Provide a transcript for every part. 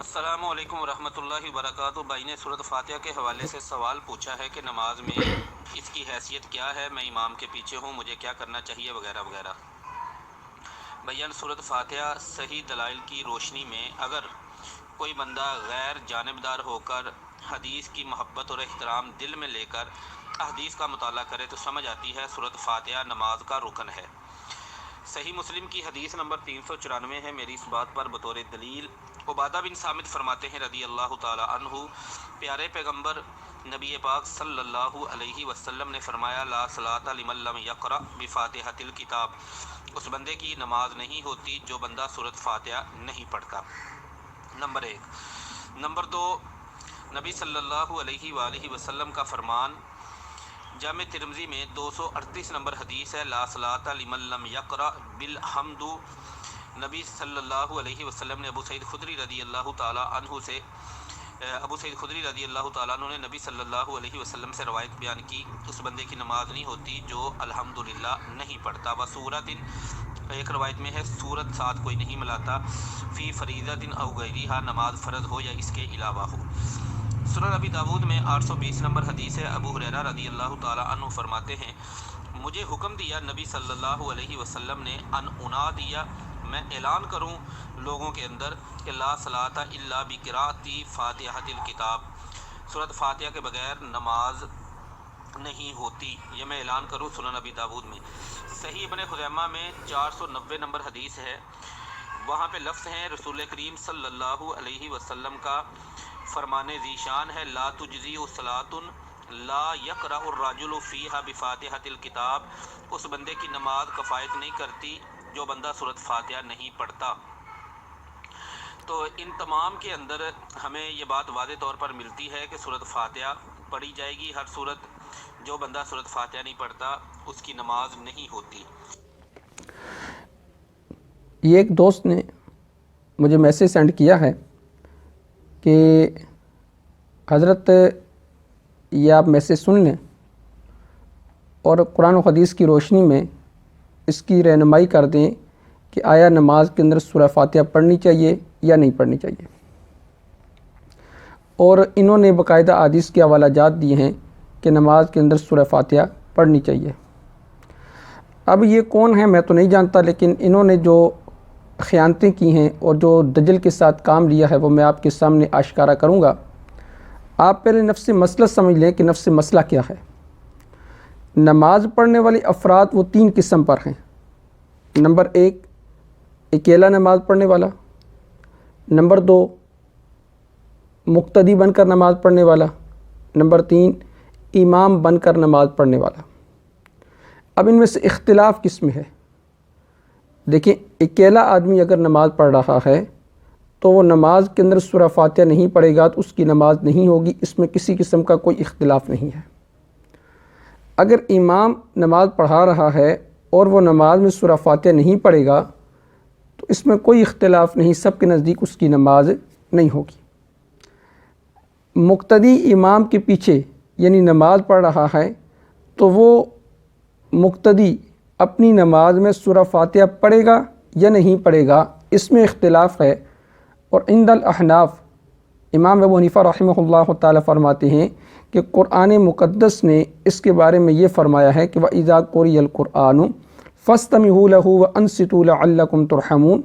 السلام علیکم ورحمۃ اللہ وبرکاتہ۔ بھائی نے سورۃ فاتحہ کے حوالے سے سوال پوچھا ہے کہ نماز میں اس کی حیثیت کیا ہے، میں امام کے پیچھے ہوں، مجھے کیا کرنا چاہیے وغیرہ وغیرہ۔ بھائیان، سورۃ فاتحہ صحیح دلائل کی روشنی میں اگر کوئی بندہ غیر جانبدار ہو کر حدیث کی محبت اور احترام دل میں لے کر احادیث کا مطالعہ کرے تو سمجھ آتی ہے سورۃ فاتحہ نماز کا رکن ہے۔ صحیح مسلم کی حدیث نمبر 394 ہے۔ میری اس بات پر بطور دلیل عبادہ بن صامت فرماتے ہیں رضی اللہ تعالی عنہ، پیارے پیغمبر نبی پاک صلی اللہ علیہ وسلم نے فرمایا، لا صلاۃ لمن لم یقرأ بفاتحۃ الکتاب، اس بندے کی نماز نہیں ہوتی جو بندہ سورۃ فاتحہ نہیں پڑھتا۔ نمبر 1۔ نمبر 2، نبی صلی اللہ علیہ وآلہ وسلم کا فرمان جامع ترمذی میں 238 نمبر حدیث ہے، لا صلاۃ لمن لم یقرأ بالحمد۔ نبی صلی اللہ علیہ وسلم نے ابو سعید خدری رضی اللہ تعالی عنہ نے نبی صلی اللہ علیہ وسلم سے روایت بیان کی، اس بندے کی نماز نہیں ہوتی جو الحمدللہ نہیں پڑھتا۔ وسورۃ، ایک روایت میں ہے سورت ساتھ کوئی نہیں ملاتا، فی فریضۃ او غیرہا، نماز فرض ہو یا اس کے علاوہ ہو۔ سنن ابی داود میں 820 نمبر حدیث ہے، ابو ہریرہ رضی اللہ تعالی عنہ فرماتے ہیں، مجھے حکم دیا نبی صلی اللہ علیہ وسلم نے ان انادیا، میں اعلان کروں لوگوں کے اندر کہ لا صلاۃ الا بقراءۃ فاتحۃ الکتاب، سورۃ فاتحہ کے بغیر نماز نہیں ہوتی، یہ میں اعلان کروں۔ سنن ابی داود میں صحیح ابن خزیمہ میں 490 نمبر حدیث ہے، وہاں پہ لفظ ہیں رسول کریم صلی اللہ علیہ وسلم کا فرمان ذیشان ہے، لا تجزی صلاۃ لا یقرأ الرجل فیہا بفاتحۃ الکتاب، اس بندے کی نماز کفایت نہیں کرتی جو بندہ سورۃ فاتحہ نہیں پڑھتا۔ تو ان تمام کے اندر ہمیں یہ بات واضح طور پر ملتی ہے کہ سورۃ فاتحہ پڑھی جائے گی ہر صورت، جو بندہ سورۃ فاتحہ نہیں پڑھتا اس کی نماز نہیں ہوتی۔ یہ ایک دوست نے مجھے میسیج سینڈ کیا ہے کہ حضرت یہ آپ میسیج سن لیں اور قرآن و حدیث کی روشنی میں اس کی رہنمائی کر دیں کہ آیا نماز کے اندر سورہ فاتحہ پڑھنی چاہیے یا نہیں پڑھنی چاہیے، اور انہوں نے باقاعدہ حدیث کے حوالہ جات دیے ہیں کہ نماز کے اندر سورہ فاتحہ پڑھنی چاہیے۔ اب یہ کون ہے میں تو نہیں جانتا، لیکن انہوں نے جو خیانتیں کی ہیں اور جو دجل کے ساتھ کام لیا ہے وہ میں آپ کے سامنے آشکارا کروں گا۔ آپ پہلے نفس مسئلہ سمجھ لیں کہ نفس مسئلہ کیا ہے۔ نماز پڑھنے والے افراد وہ 3 قسم پر ہیں۔ نمبر 1، اکیلا نماز پڑھنے والا۔ نمبر 2، مقتدی بن کر نماز پڑھنے والا۔ نمبر 3، امام بن کر نماز پڑھنے والا۔ اب ان میں سے اختلاف کس میں ہے؟ دیکھیں، اکیلا آدمی اگر نماز پڑھ رہا ہے تو وہ نماز کے اندر سورہ فاتحہ نہیں پڑھے گا تو اس کی نماز نہیں ہوگی، اس میں کسی قسم کا کوئی اختلاف نہیں ہے۔ اگر امام نماز پڑھا رہا ہے اور وہ نماز میں سورہ فاتحہ نہیں پڑھے گا تو اس میں کوئی اختلاف نہیں، سب کے نزدیک اس کی نماز نہیں ہوگی۔ مقتدی امام کے پیچھے یعنی نماز پڑھ رہا ہے تو وہ مقتدی اپنی نماز میں سورہ فاتحہ پڑھے گا یا نہیں پڑھے گا، اس میں اختلاف ہے۔ اور عند الاحناف امام ابو حنیفہ رحمہ اللہ تعالی فرماتے ہیں کہ قرآن مقدس نے اس کے بارے میں یہ فرمایا ہے کہ وَإِذَا قُرِئَ الْقُرْآنُ فَاسْتَمِعُوا لَهُ وَأَنصِتُوا لَعَلَّكُمْ تُرْحَمُونَ،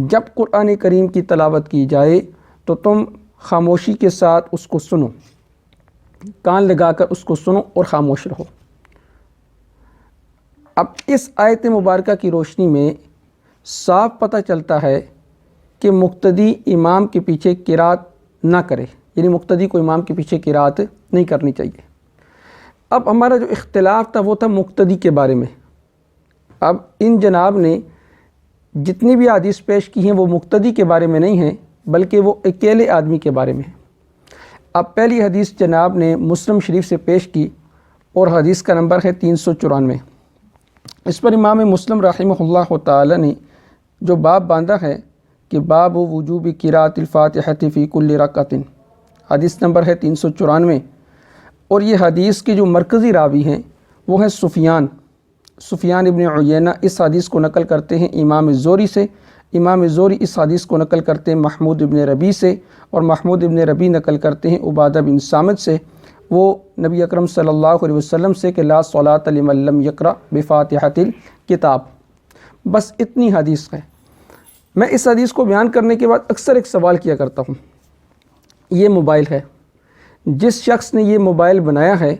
جب قرآن کریم کی تلاوت کی جائے تو تم خاموشی کے ساتھ اس کو سنو، کان لگا کر اس کو سنو اور خاموش رہو۔ اب اس آیت مبارکہ کی روشنی میں صاف پتہ چلتا ہے کہ مقتدی امام کے پیچھے قرات نہ کرے، یعنی مقتدی کو امام کے پیچھے قرات نہیں کرنی چاہیے۔ اب ہمارا جو اختلاف تھا وہ تھا مقتدی کے بارے میں۔ اب ان جناب نے جتنی بھی حدیث پیش کی ہیں وہ مقتدی کے بارے میں نہیں ہیں بلکہ وہ اکیلے آدمی کے بارے میں ہیں۔ اب پہلی حدیث جناب نے مسلم شریف سے پیش کی اور حدیث کا نمبر ہے 394۔ اس پر امام مسلم رحمہ اللہ تعالی نے جو باب باندھا ہے کہ باب وجوب قراءۃ الفاتحۃ فی کل رکعۃ، حدیث نمبر ہے 394، اور یہ حدیث کے جو مرکزی راوی ہیں وہ ہیں سفیان ابن عیینہ۔ اس حدیث کو نقل کرتے ہیں امام زہری سے، امام زہری اس حدیث کو نقل کرتے ہیں محمود ابن ربیع سے، اور محمود ابن ربیع نقل کرتے ہیں عبادہ بن صامت سے، وہ نبی اکرم صلی اللہ علیہ وسلم سے کہ لا صلاۃ لمن لم یقرأ بفاتحۃ الکتاب۔ بس اتنی حدیث ہے۔ میں اس حدیث کو بیان کرنے کے بعد اکثر ایک سوال کیا کرتا ہوں، یہ موبائل ہے، جس شخص نے یہ موبائل بنایا ہے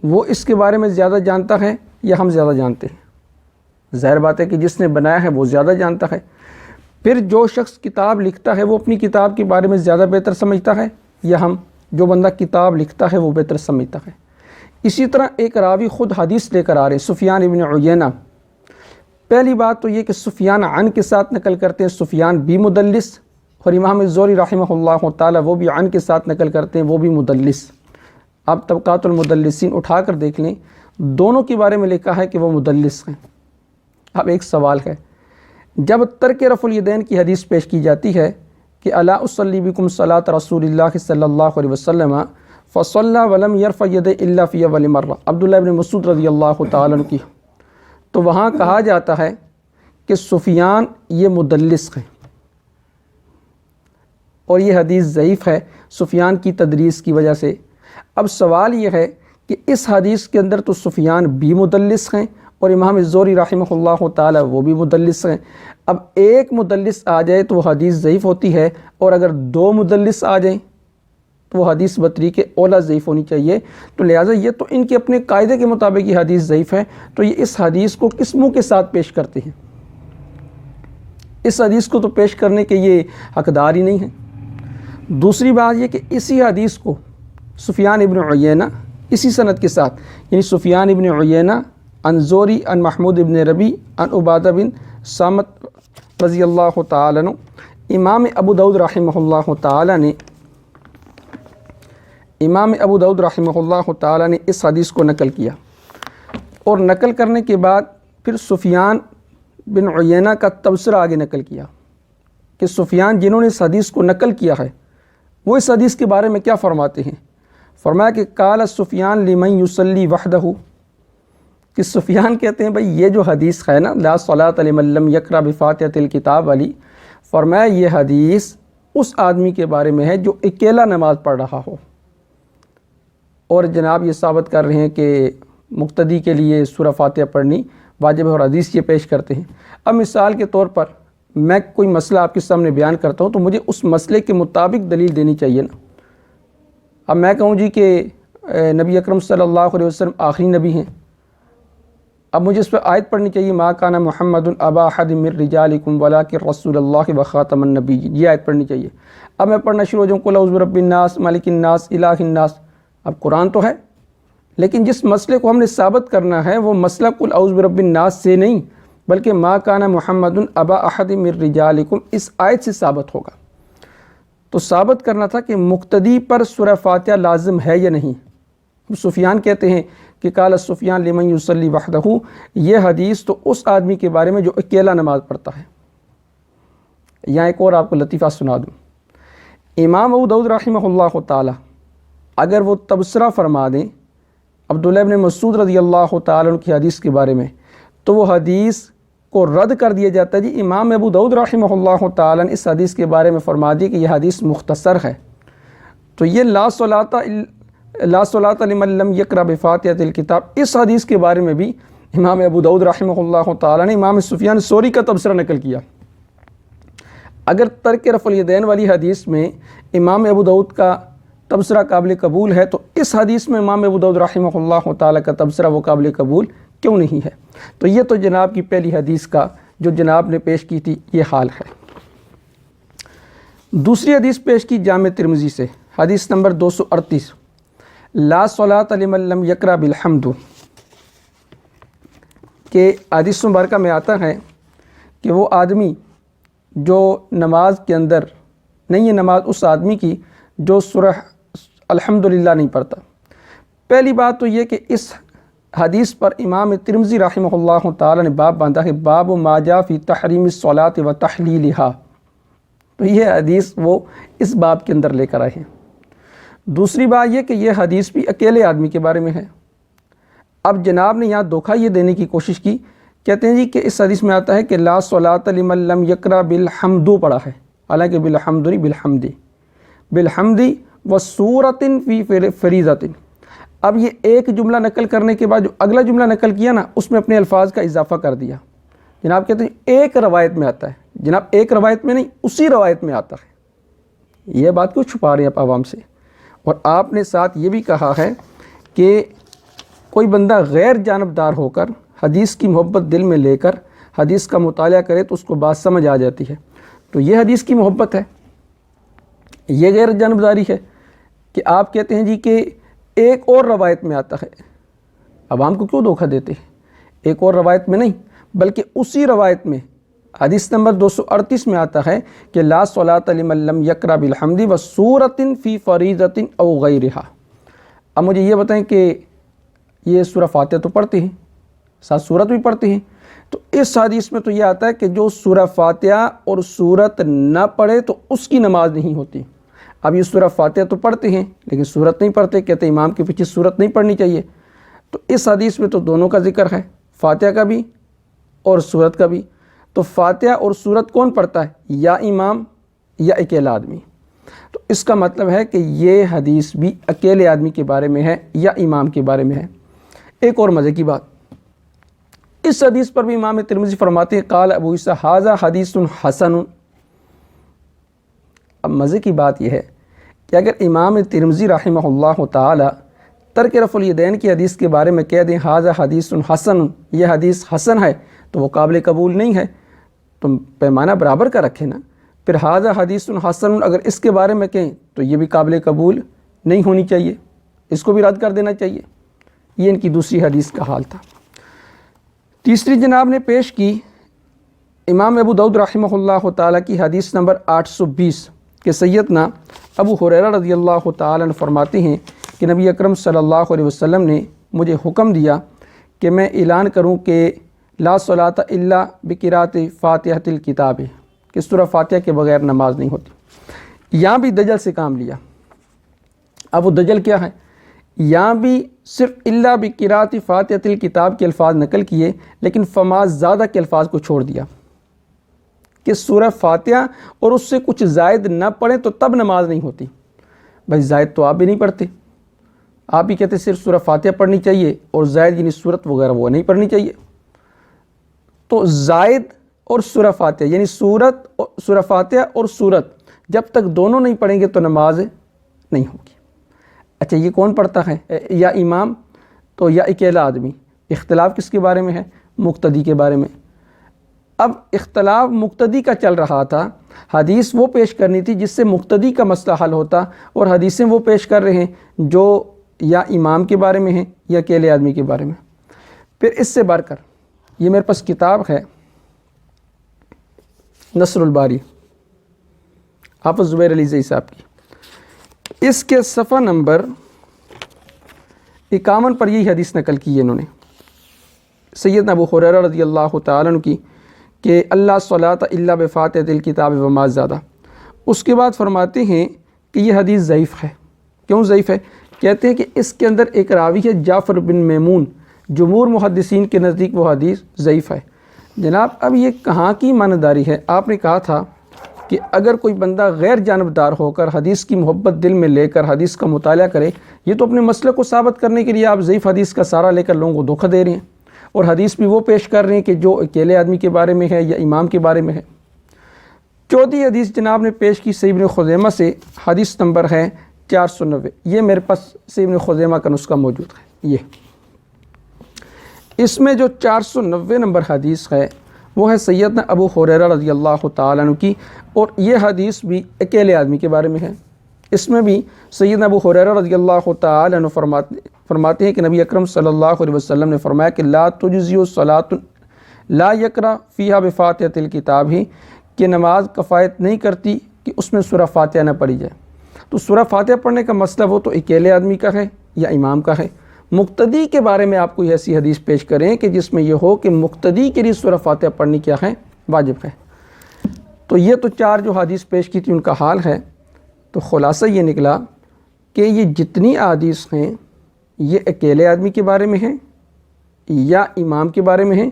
وہ اس کے بارے میں زیادہ جانتا ہے یا ہم زیادہ جانتے ہیں؟ ظاہر بات ہے کہ جس نے بنایا ہے وہ زیادہ جانتا ہے۔ پھر جو شخص کتاب لکھتا ہے وہ اپنی کتاب کے بارے میں زیادہ بہتر سمجھتا ہے یا ہم؟ جو بندہ کتاب لکھتا ہے وہ بہتر سمجھتا ہے۔ اسی طرح ایک راوی خود حدیث لے کر آ رہے ہیں، سفیان ابن عیینہ۔ پہلی بات تو یہ کہ سفیان عن کے ساتھ نقل کرتے ہیں، سفیان بھی مدلس، اور امام زہری رحمہ اللہ تعالی وہ بھی عن کے ساتھ نقل کرتے ہیں، وہ بھی مدلس۔ آپ طبقات المدلسین اٹھا کر دیکھ لیں، دونوں کے بارے میں لکھا ہے کہ وہ مدلس ہیں۔ اب ایک سوال ہے، جب ترک رفع الیدین کی حدیث پیش کی جاتی ہے کہ الا اصلی بکم صلاۃ رسول اللہ صلی اللہ علیہ وسلم فصلی ولم یرفع یدہ الا فی اول مرہ، عبداللہ ابن مسعود رضی اللہ تعالیٰ عنہ کی، تو وہاں کہا جاتا ہے کہ سفیان یہ مدلس ہیں اور یہ حدیث ضعیف ہے سفیان کی تدریس کی وجہ سے۔ اب سوال یہ ہے کہ اس حدیث کے اندر تو سفیان بھی مدلس ہیں اور امام زہری رحمہ اللہ تعالی وہ بھی مدلس ہیں۔ اب ایک مدلس آ جائے تو وہ حدیث ضعیف ہوتی ہے، اور اگر دو مدلس آ جائیں تو وہ حدیث بطریق اولا ضعیف ہونی چاہیے۔ تو لہٰذا یہ تو ان کے اپنے قاعدے کے مطابق یہ حدیث ضعیف ہے، تو یہ اس حدیث کو کس منہ کے ساتھ پیش کرتے ہیں؟ اس حدیث کو تو پیش کرنے کے یہ حقدار ہی نہیں ہیں۔ دوسری بات یہ کہ اسی حدیث کو سفیان ابن عیینہ اسی سند کے ساتھ، یعنی سفیان ابن عیینہ عن زہری عن محمود ابن ربیع عن عبادہ بن صامت رضی اللہ تعالیٰ عنہ، امام ابو داؤد رحمہ اللہ تعالیٰ نے اس حدیث کو نقل کیا، اور نقل کرنے کے بعد پھر سفیان بن عیینہ کا تبصرہ آگے نقل کیا کہ سفیان جنہوں نے اس حدیث کو نقل کیا ہے وہ اس حدیث کے بارے میں کیا فرماتے ہیں۔ فرمایا کہ قال سفیان لمن یصلی وحدہ، کہ سفیان کہتے ہیں بھئی یہ جو حدیث ہے نا لا صلاۃ لمن لم یقرأ بفاتحۃ الکتاب والی، فرمایا یہ حدیث اس آدمی کے بارے میں ہے جو اکیلا نماز پڑھ رہا ہو، اور جناب یہ ثابت کر رہے ہیں کہ مقتدی کے لیے سورہ فاتحہ پڑھنی واجب ہے، اور حدیث یہ پیش کرتے ہیں۔ اب مثال کے طور پر میں کوئی مسئلہ آپ کے سامنے بیان کرتا ہوں تو مجھے اس مسئلے کے مطابق دلیل دینی چاہیے نا۔ اب میں کہوں جی کہ نبی اکرم صلی اللہ علیہ وسلم آخری نبی ہیں، اب مجھے اس پہ آیت پڑھنی چاہیے ما کان محمد ابا احد من رجالکم ولکن رسول اللہ وخاتم النبیین، یہ آیت پڑھنی چاہیے۔ اب میں پڑھنا شروع ہو جاؤں قل اعوذ برب الناس مالک الناس الہ الناس، اب قرآن تو ہے لیکن جس مسئلے کو ہم نے ثابت کرنا ہے وہ مسئلہ قل اعوذ برب الناس سے نہیں بلکہ ما کان محمد ابا احد من رجالکم اس آیت سے ثابت ہوگا۔ تو ثابت کرنا تھا کہ مقتدی پر سورہ فاتحہ لازم ہے یا نہیں۔ سفیان کہتے ہیں کہ قال سفیان لمن یصلی وحدہ، یہ حدیث تو اس آدمی کے بارے میں جو اکیلا نماز پڑھتا ہے۔ یہاں ایک اور آپ کو لطیفہ سنا دوں، امام ابو داؤد رحمہ اللہ تعالی اگر وہ تبصرہ فرما دیں عبداللہ ابن مسعود رضی اللہ تعالیٰ عنہ کی حدیث کے بارے میں، تو وہ حدیث کو رد کر دیا جاتا ہے جی امام ابو داؤد رحمہ اللہ تعالیٰ نے اس حدیث کے بارے میں فرما دی کہ یہ حدیث مختصر ہے۔ تو یہ لا صلاۃ لمن لم یقرأ بفاتحۃ الکتاب، اس حدیث کے بارے میں بھی امام ابو داؤد رحمہ اللہ تعالیٰ نے امام سفیان ثوری کا تبصرہ نقل کیا۔ اگر ترک رفع الیدین والی حدیث میں امام ابو داؤد کا تبصرہ قابل قبول ہے تو اس حدیث میں امام ابو داؤد رحمہ اللہ تعالیٰ کا تبصرہ وہ قابل قبول کیوں نہیں ہے؟ تو یہ تو جناب کی پہلی حدیث کا جو جناب نے پیش کی تھی یہ حال ہے۔ دوسری حدیث پیش کی جامع ترمذی سے، حدیث نمبر 238، لا صلاۃ لمن لم یقرأ بالحمد، کہ حدیث مبارکہ میں آتا ہے کہ وہ آدمی جو نماز کے اندر نہیں ہے نماز اس آدمی کی جو سورہ الحمدللہ نہیں پڑھتا۔ پہلی بات تو یہ کہ اس حدیث پر امام ترمذی رحمہ اللہ تعالی نے باب باندھا ہے باب ما جاء فی تحریم الصلاۃ و تحلیلھا، تو یہ حدیث وہ اس باب کے اندر لے کر آئے ہیں۔ دوسری بات یہ کہ یہ حدیث بھی اکیلے آدمی کے بارے میں ہے۔ اب جناب نے یہاں دھوکہ یہ دینے کی کوشش کی کہتے ہیں جی کہ اس حدیث میں آتا ہے کہ لا صلاۃ لمن لم یقرأ بالحمد پڑھا ہے، حالانکہ بالحمد نہیں، بالحمدی، بالحمدی وسورۃ فی فریضۃ۔ اب یہ ایک جملہ نقل کرنے کے بعد جو اگلا جملہ نقل کیا نا، اس میں اپنے الفاظ کا اضافہ کر دیا۔ جناب کہتے ہیں ایک روایت میں آتا ہے، جناب ایک روایت میں نہیں، اسی روایت میں آتا ہے۔ یہ بات کیوں چھپا رہے ہیں آپ عوام سے؟ اور آپ نے ساتھ یہ بھی کہا ہے کہ کوئی بندہ غیر جانبدار ہو کر حدیث کی محبت دل میں لے کر حدیث کا مطالعہ کرے تو اس کو بات سمجھ آ جاتی ہے۔ تو یہ حدیث کی محبت ہے، یہ غیر جانبداری ہے کہ آپ کہتے ہیں جی کہ ایک اور روایت میں آتا ہے۔ عوام کو کیوں دھوکہ دیتے ہیں؟ ایک اور روایت میں نہیں، بلکہ اسی روایت میں حدیث نمبر 238 میں آتا ہے کہ لا صلاۃ لمن لم یقرأ بالحمد وسورۃ فی فریضۃ او غیرہا۔ اب مجھے یہ بتائیں کہ یہ سورہ فاتحہ تو پڑھتے ہیں، ساتھ سورت بھی پڑھتے ہیں، تو اس حدیث میں تو یہ آتا ہے کہ جو سورہ فاتحہ اور سورت نہ پڑھے تو اس کی نماز نہیں ہوتی۔ اب یہ سورہ فاتحہ تو پڑھتے ہیں لیکن سورت نہیں پڑھتے، کہتے امام کے پیچھے سورت نہیں پڑھنی چاہیے۔ تو اس حدیث میں تو دونوں کا ذکر ہے، فاتحہ کا بھی اور سورت کا بھی۔ تو فاتحہ اور سورت کون پڑھتا ہے؟ یا امام یا اکیلا آدمی۔ تو اس کا مطلب ہے کہ یہ حدیث بھی اکیلے آدمی کے بارے میں ہے یا امام کے بارے میں ہے۔ ایک اور مزے کی بات، اس حدیث پر بھی امام ترمذی فرماتے ہیں قال ابو عیسیٰ ھذا حدیث حسن۔ اب مزے کی بات یہ ہے کہ اگر امام ترمذی رحمہ اللہ تعالی ترک رفع الیدین کی حدیث کے بارے میں کہہ دیں ھذا حدیث حسن، یہ حدیث حسن ہے، تو وہ قابل قبول نہیں ہے۔ تم پیمانہ برابر کا رکھے نا، پھر ھذا حدیث حسن اگر اس کے بارے میں کہیں تو یہ بھی قابل قبول نہیں ہونی چاہیے، اس کو بھی رد کر دینا چاہیے۔ یہ ان کی دوسری حدیث کا حال تھا۔ تیسری جناب نے پیش کی امام ابو داؤد رحمہ اللہ تعالیٰ کی حدیث نمبر 820 کہ سیدنا ابو ہریرہ رضی اللہ تعالیٰ عنہ فرماتے ہیں کہ نبی اکرم صلی اللہ علیہ وسلم نے مجھے حکم دیا کہ میں اعلان کروں کہ لا صلاۃ الا بقراءۃ فاتحۃ الکتاب، کہ سورہ فاتحہ کے بغیر نماز نہیں ہوتی۔ یہاں بھی دجل سے کام لیا۔ اب وہ دجل کیا ہے؟ یہاں بھی صرف الا بقراءۃ فاتحۃ الکتاب کے الفاظ نقل کیے، لیکن فما زادہ کے الفاظ کو چھوڑ دیا کہ سورہ فاتحہ اور اس سے کچھ زائد نہ پڑھیں تو تب نماز نہیں ہوتی۔ بھائی زائد تو آپ بھی نہیں پڑھتے، آپ بھی کہتے صرف سورہ فاتحہ پڑھنی چاہیے اور زائد یعنی سورت وغیرہ وہ نہیں پڑھنی چاہیے۔ تو زائد اور سورہ فاتحہ یعنی سورہ فاتحہ اور سورت جب تک دونوں نہیں پڑھیں گے تو نماز نہیں ہوگی۔ اچھا یہ کون پڑھتا ہے؟ یا امام تو یا اکیلا آدمی۔ اختلاف کس کے بارے میں ہے؟ مقتدی کے بارے میں۔ اب اختلاف مقتدی کا چل رہا تھا، حدیث وہ پیش کرنی تھی جس سے مقتدی کا مسئلہ حل ہوتا، اور حدیثیں وہ پیش کر رہے ہیں جو یا امام کے بارے میں ہیں یا اکیلے آدمی کے بارے میں۔ پھر اس سے بڑھ کر یہ میرے پاس کتاب ہے نصر الباری حافظ زبیر علی زئی صاحب کی، اس کے صفحہ نمبر 51 پر یہی حدیث نقل کی ہے انہوں نے سیدنا ابو ہریرہ رضی اللہ تعالیٰ عنہ کی کہ اللہ صلاۃ الا بفاتحۃ الکتاب وما زادہ۔ اس کے بعد فرماتے ہیں کہ یہ حدیث ضعیف ہے۔ کیوں ضعیف ہے؟ کہتے ہیں کہ اس کے اندر ایک راوی ہے جعفر بن میمون، جمہور محدثین کے نزدیک وہ حدیث ضعیف ہے۔ جناب اب یہ کہاں کی مانداری ہے؟ آپ نے کہا تھا کہ اگر کوئی بندہ غیر جانبدار ہو کر حدیث کی محبت دل میں لے کر حدیث کا مطالعہ کرے، یہ تو اپنے مسئلے کو ثابت کرنے کے لیے آپ ضعیف حدیث کا سہارا لے کر لوگوں کو دھوکہ دے رہے ہیں، اور حدیث بھی وہ پیش کر رہے ہیں کہ جو اکیلے آدمی کے بارے میں ہے یا امام کے بارے میں ہے۔ چوتھی حدیث جناب نے پیش کی صحیح ابن خزیمہ سے، حدیث نمبر ہے 490۔ یہ میرے پاس صحیح ابن خزیمہ کا نسخہ موجود ہے۔ یہ اس میں جو 490 نمبر حدیث ہے وہ ہے سیدنا ابو ہریرہ رضی اللہ تعالیٰ عنہ کی، اور یہ حدیث بھی اکیلے آدمی کے بارے میں ہے۔ اس میں بھی سیدنا ابو ہریرہ رضی اللہ تعالیٰ عنہ فرماتے ہیں کہ نبی اکرم صلی اللہ علیہ وسلم نے فرمایا کہ لا تجزی صلاۃ لا یقرأ فیہا بفاتحۃ الکتاب، ہی کہ نماز کفایت نہیں کرتی کہ اس میں سورہ فاتحہ نہ پڑھی جائے۔ تو سورہ فاتحہ پڑھنے کا مسئلہ وہ تو اکیلے آدمی کا ہے یا امام کا ہے۔ مقتدی کے بارے میں آپ کو ایسی حدیث پیش کریں کہ جس میں یہ ہو کہ مقتدی کے لیے سورہ فاتحہ پڑھنی کیا ہے؟ واجب ہے۔ تو یہ تو 4 جو حدیث پیش کی تھی ان کا حال ہے۔ تو خلاصہ یہ نکلا کہ یہ جتنی احادیث ہیں یہ اکیلے آدمی کے بارے میں ہیں یا امام کے بارے میں ہیں۔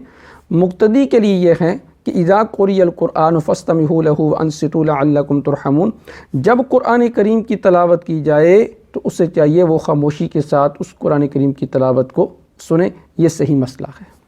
مقتدی کے لیے یہ ہے کہ اذا قرئ القرآن فاستمعوا له وانصتوا لعلکم ترحمون، جب قرآن کریم کی تلاوت کی جائے تو اسے چاہیے وہ خاموشی کے ساتھ اس قرآن کریم کی تلاوت کو سنیں۔ یہ صحیح مسئلہ ہے۔